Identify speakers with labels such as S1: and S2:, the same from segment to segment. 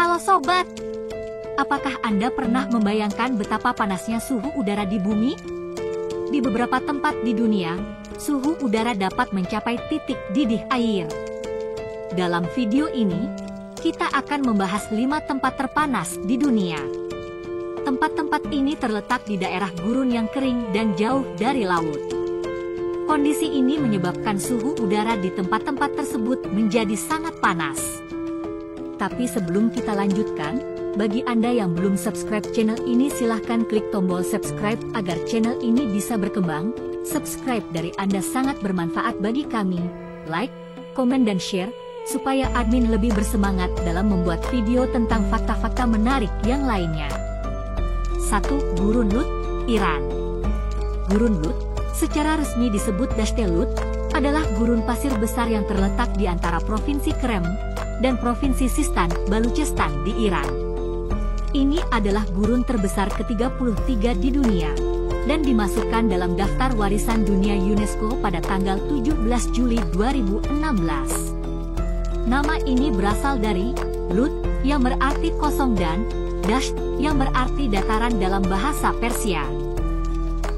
S1: Halo sobat, apakah Anda pernah membayangkan betapa panasnya suhu udara di bumi? Di beberapa tempat di dunia, suhu udara dapat mencapai titik didih air. Dalam video ini, kita akan membahas 5 tempat terpanas di dunia. Tempat-tempat ini terletak di daerah gurun yang kering dan jauh dari laut. Kondisi ini menyebabkan suhu udara di tempat-tempat tersebut menjadi sangat panas. Tapi sebelum kita lanjutkan, bagi Anda yang belum subscribe channel ini silahkan klik tombol subscribe agar channel ini bisa berkembang. Subscribe dari Anda sangat bermanfaat bagi kami. Like, komen dan share, supaya admin lebih bersemangat dalam membuat video tentang fakta-fakta menarik yang lainnya. 1. Gurun Lut, Iran. Gurun Lut, secara resmi disebut Dasht-e Lut, adalah gurun pasir besar yang terletak di antara Provinsi Kerem dan Provinsi Sistan, Baluchistan di Iran. Ini adalah gurun terbesar ke-33 di dunia, dan dimasukkan dalam daftar warisan dunia UNESCO pada tanggal 17 Juli 2016. Nama ini berasal dari Lut, yang berarti kosong, dan Dasht, yang berarti dataran dalam bahasa Persia.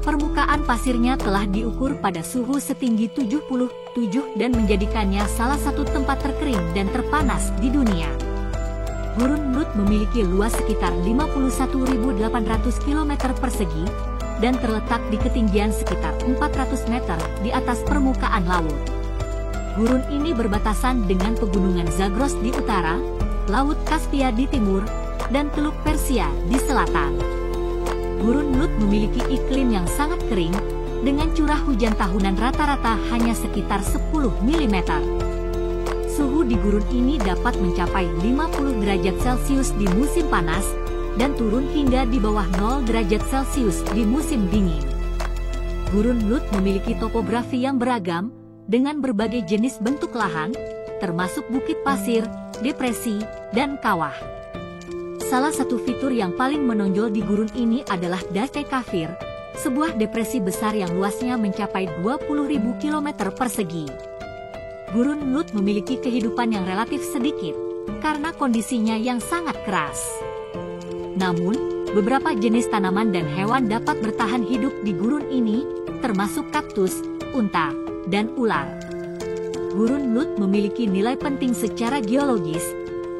S1: Permukaan pasirnya telah diukur pada suhu setinggi 77 dan menjadikannya salah satu tempat terkering dan terpanas di dunia. Gurun Lut memiliki luas sekitar 51.800 km persegi dan terletak di ketinggian sekitar 400 meter di atas permukaan laut. Gurun ini berbatasan dengan pegunungan Zagros di utara, Laut Kaspia di timur, dan Teluk Persia di selatan. Gurun Lut memiliki iklim yang sangat kering, dengan curah hujan tahunan rata-rata hanya sekitar 10 mm. Suhu di gurun ini dapat mencapai 50 derajat Celcius di musim panas, dan turun hingga di bawah 0 derajat Celcius di musim dingin. Gurun Lut memiliki topografi yang beragam, dengan berbagai jenis bentuk lahan, termasuk bukit pasir, depresi, dan kawah. Salah satu fitur yang paling menonjol di gurun ini adalah Dasht-e Kafir, sebuah depresi besar yang luasnya mencapai 20.000 km persegi. Gurun Lut memiliki kehidupan yang relatif sedikit, karena kondisinya yang sangat keras. Namun, beberapa jenis tanaman dan hewan dapat bertahan hidup di gurun ini, termasuk kaktus, unta, dan ular. Gurun Lut memiliki nilai penting secara geologis,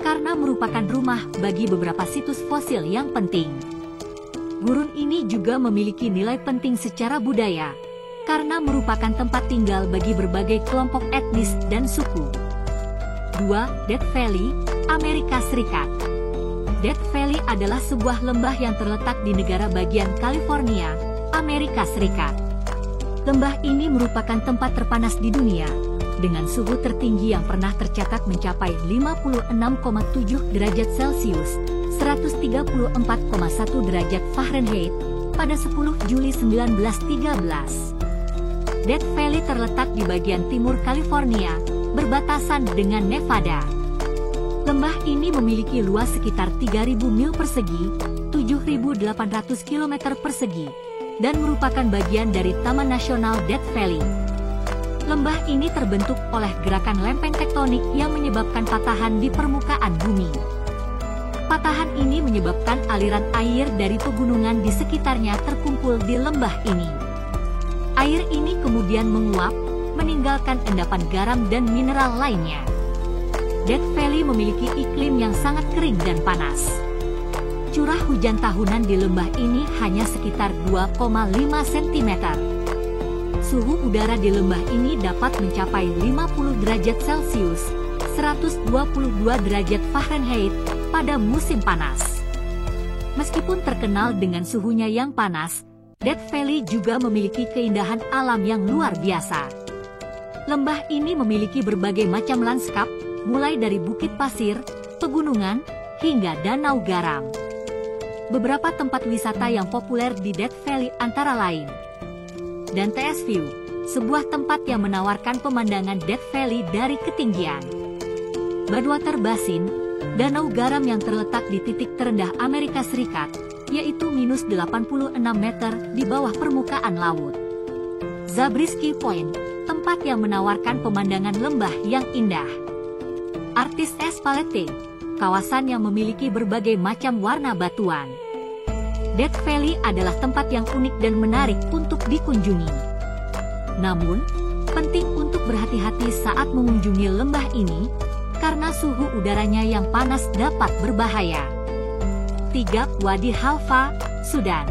S1: karena merupakan rumah bagi beberapa situs fosil yang penting. Gurun ini juga memiliki nilai penting secara budaya, karena merupakan tempat tinggal bagi berbagai kelompok etnis dan suku. 2. Death Valley, Amerika Serikat. Death Valley adalah sebuah lembah yang terletak di negara bagian California, Amerika Serikat. Lembah ini merupakan tempat terpanas di dunia, dengan suhu tertinggi yang pernah tercatat mencapai 56,7 derajat Celcius, 134,1 derajat Fahrenheit, pada 10 Juli 1913. Death Valley terletak di bagian timur California, berbatasan dengan Nevada. Lembah ini memiliki luas sekitar 3.000 mil persegi, 7.800 km persegi, dan merupakan bagian dari Taman Nasional Death Valley. Lembah ini terbentuk oleh gerakan lempeng tektonik yang menyebabkan patahan di permukaan bumi. Patahan ini menyebabkan aliran air dari pegunungan di sekitarnya terkumpul di lembah ini. Air ini kemudian menguap, meninggalkan endapan garam dan mineral lainnya. Death Valley memiliki iklim yang sangat kering dan panas. Curah hujan tahunan di lembah ini hanya sekitar 2,5 cm. Suhu udara di lembah ini dapat mencapai 50 derajat Celcius, 122 derajat Fahrenheit, pada musim panas. Meskipun terkenal dengan suhunya yang panas, Death Valley juga memiliki keindahan alam yang luar biasa. Lembah ini memiliki berbagai macam lanskap, mulai dari bukit pasir, pegunungan, hingga danau garam. Beberapa tempat wisata yang populer di Death Valley antara lain Dante's View, sebuah tempat yang menawarkan pemandangan Death Valley dari ketinggian. Badwater Basin, danau garam yang terletak di titik terendah Amerika Serikat, yaitu minus 86 meter di bawah permukaan laut. Zabriskie Point, tempat yang menawarkan pemandangan lembah yang indah. Artis Palette, kawasan yang memiliki berbagai macam warna batuan. Death Valley adalah tempat yang unik dan menarik untuk dikunjungi. Namun, penting untuk berhati-hati saat mengunjungi lembah ini, karena suhu udaranya yang panas dapat berbahaya. 3. Wadi Halfa, Sudan.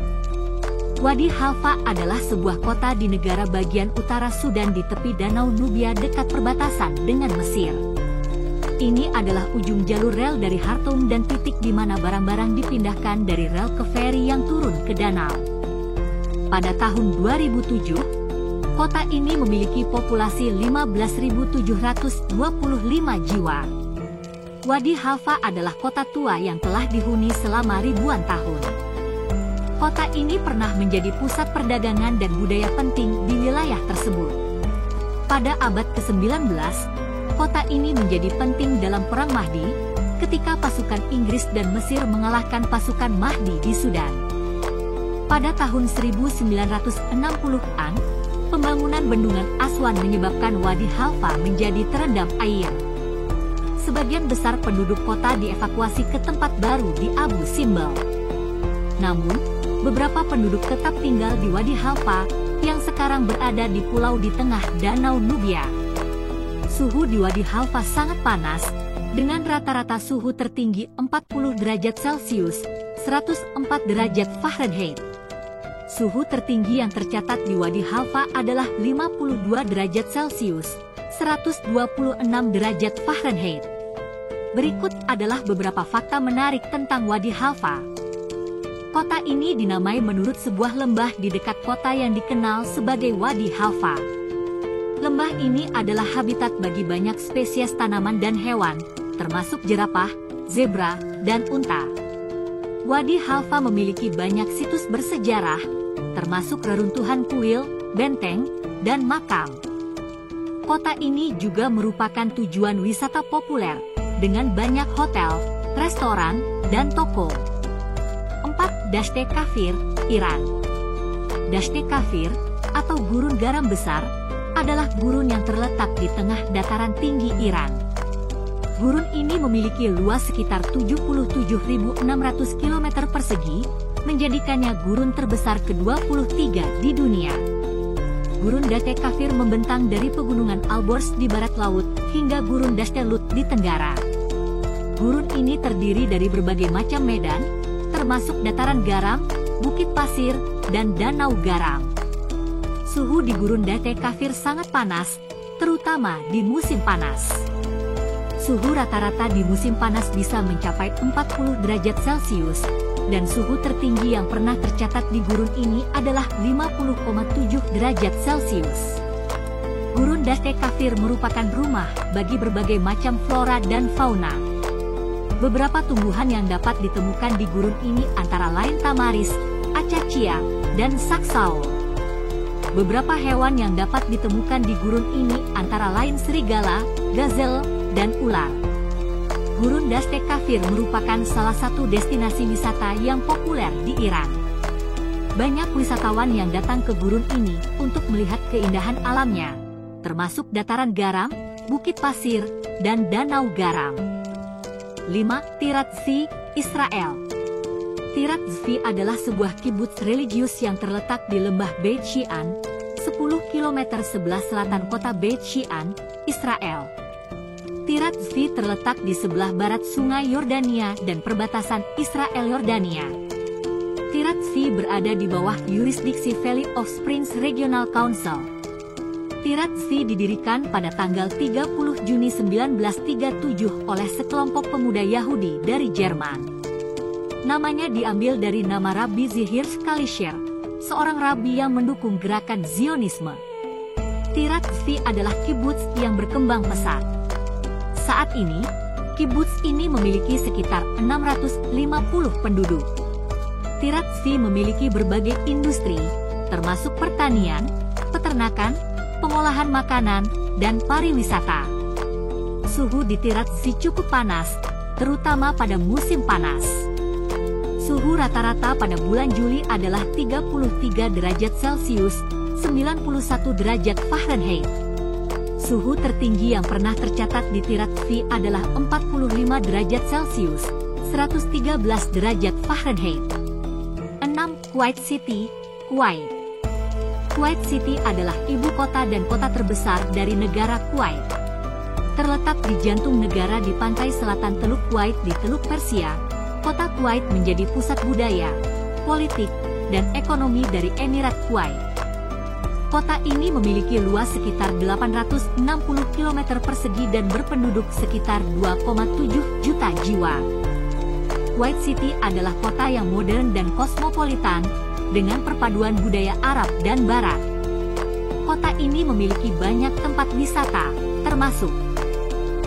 S1: Wadi Halfa adalah sebuah kota di negara bagian utara Sudan di tepi Danau Nubia dekat perbatasan dengan Mesir. Ini adalah ujung jalur rel dari Khartoum dan titik di mana barang-barang dipindahkan dari rel ke feri yang turun ke danau. Pada tahun 2007, kota ini memiliki populasi 15.725 jiwa. Wadi Halfa adalah kota tua yang telah dihuni selama ribuan tahun. Kota ini pernah menjadi pusat perdagangan dan budaya penting di wilayah tersebut. Pada abad ke-19, kota ini menjadi penting dalam Perang Mahdi, ketika pasukan Inggris dan Mesir mengalahkan pasukan Mahdi di Sudan. Pada tahun 1960-an, pembangunan bendungan Aswan menyebabkan Wadi Halfa menjadi terendam air. Sebagian besar penduduk kota dievakuasi ke tempat baru di Abu Simbel. Namun, beberapa penduduk tetap tinggal di Wadi Halfa, yang sekarang berada di pulau di tengah Danau Nubia. Suhu di Wadi Halfa sangat panas, dengan rata-rata suhu tertinggi 40 derajat Celcius, 104 derajat Fahrenheit. Suhu tertinggi yang tercatat di Wadi Halfa adalah 52 derajat Celcius, 126 derajat Fahrenheit. Berikut adalah beberapa fakta menarik tentang Wadi Halfa. Kota ini dinamai menurut sebuah lembah di dekat kota yang dikenal sebagai Wadi Halfa. Lembah ini adalah habitat bagi banyak spesies tanaman dan hewan, termasuk jerapah, zebra, dan unta. Wadi Halfa memiliki banyak situs bersejarah, termasuk reruntuhan kuil, benteng, dan makam. Kota ini juga merupakan tujuan wisata populer, dengan banyak hotel, restoran, dan toko. 4. Dasht-e Kafir, Iran. Dasht-e Kafir, atau gurun garam besar, adalah gurun yang terletak di tengah dataran tinggi Iran. Gurun ini memiliki luas sekitar 77.600 km persegi, menjadikannya gurun terbesar ke-23 di dunia. Gurun Dasht-e Kafir membentang dari pegunungan Alborz di barat laut hingga gurun Dasht-e Lut di tenggara. Gurun ini terdiri dari berbagai macam medan, termasuk dataran garam, bukit pasir, dan danau garam. Suhu di gurun Dasht-e Kafir sangat panas, terutama di musim panas. Suhu rata-rata di musim panas bisa mencapai 40 derajat Celcius, dan suhu tertinggi yang pernah tercatat di gurun ini adalah 50,7 derajat Celcius. Gurun Dasht-e Kafir merupakan rumah bagi berbagai macam flora dan fauna. Beberapa tumbuhan yang dapat ditemukan di gurun ini antara lain tamaris, acacia, dan saksao. Beberapa hewan yang dapat ditemukan di gurun ini antara lain serigala, gazelle, dan ular. Gurun Dasht-e Kafir merupakan salah satu destinasi wisata yang populer di Iran. Banyak wisatawan yang datang ke gurun ini untuk melihat keindahan alamnya, termasuk dataran garam, bukit pasir, dan danau garam. 5. Tirat Zvi, Israel. Tirat Zvi adalah sebuah kibuts religius yang terletak di lembah Beit Shean, 10 km sebelah selatan kota Beit Shean, Israel. Tirat Zvi terletak di sebelah barat sungai Yordania dan perbatasan Israel-Yordania. Tirat Zvi berada di bawah yurisdiksi Valley of Springs Regional Council. Tirat Zvi didirikan pada tanggal 30 Juni 1937 oleh sekelompok pemuda Yahudi dari Jerman. Namanya diambil dari nama Rabbi Zihir Kalisher, seorang rabi yang mendukung gerakan Zionisme. Tirat Zvi adalah kibuts yang berkembang pesat. Saat ini, kibuts ini memiliki sekitar 650 penduduk. Tirat Zvi memiliki berbagai industri, termasuk pertanian, peternakan, pengolahan makanan, dan pariwisata. Suhu di Tirat Zvi cukup panas, terutama pada musim panas. Suhu rata-rata pada bulan Juli adalah 33 derajat Celcius, 91 derajat Fahrenheit. Suhu tertinggi yang pernah tercatat di Tirat-V adalah 45 derajat Celcius, 113 derajat Fahrenheit. 6. Kuwait City, Kuwait. Kuwait City adalah ibu kota dan kota terbesar dari negara Kuwait. Terletak di jantung negara di pantai selatan Teluk Kuwait di Teluk Persia, kota Kuwait menjadi pusat budaya, politik, dan ekonomi dari Emirat Kuwait. Kota ini memiliki luas sekitar 860 km persegi dan berpenduduk sekitar 2,7 juta jiwa. Kuwait City adalah kota yang modern dan kosmopolitan, dengan perpaduan budaya Arab dan Barat. Kota ini memiliki banyak tempat wisata, termasuk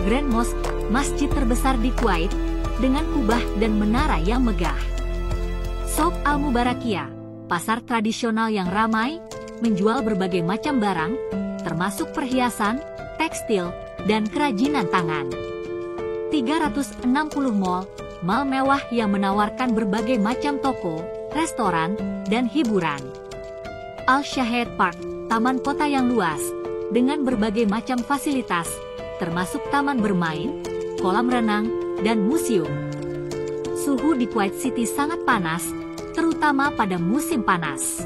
S1: Grand Mosque, masjid terbesar di Kuwait, dengan kubah dan menara yang megah. Souk Al-Mubarakiyah, pasar tradisional yang ramai, menjual berbagai macam barang, termasuk perhiasan, tekstil, dan kerajinan tangan. 360 mal mewah yang menawarkan berbagai macam toko, restoran, dan hiburan. Al-Shahid Park, taman kota yang luas, dengan berbagai macam fasilitas, termasuk taman bermain, kolam renang, dan museum. Suhu di Kuwait City sangat panas, terutama pada musim panas.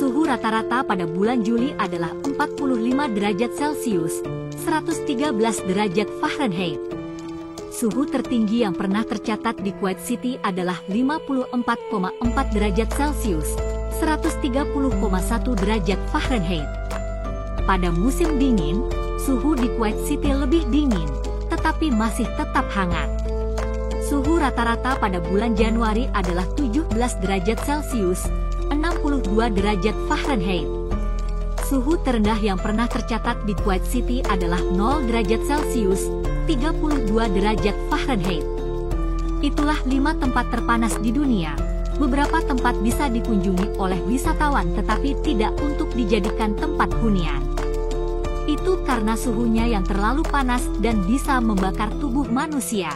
S1: Suhu rata-rata pada bulan Juli adalah 45 derajat Celcius, 113 derajat Fahrenheit. Suhu tertinggi yang pernah tercatat di Kuwait City adalah 54,4 derajat Celcius, 130,1 derajat Fahrenheit. Pada musim dingin, suhu di Kuwait City lebih dingin, tetapi masih tetap hangat. Suhu rata-rata pada bulan Januari adalah 17 derajat Celcius, 62 derajat Fahrenheit. Suhu terendah yang pernah tercatat di Kuwait City adalah 0 derajat Celcius, 32 derajat Fahrenheit. Itulah 5 tempat terpanas di dunia. Beberapa tempat bisa dikunjungi oleh wisatawan tetapi tidak untuk dijadikan tempat hunian. Itu karena suhunya yang terlalu panas dan bisa membakar tubuh manusia.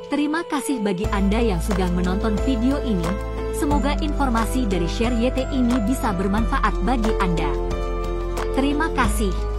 S1: Terima kasih bagi Anda yang sudah menonton video ini. Semoga informasi dari Share YT ini bisa bermanfaat bagi Anda. Terima kasih.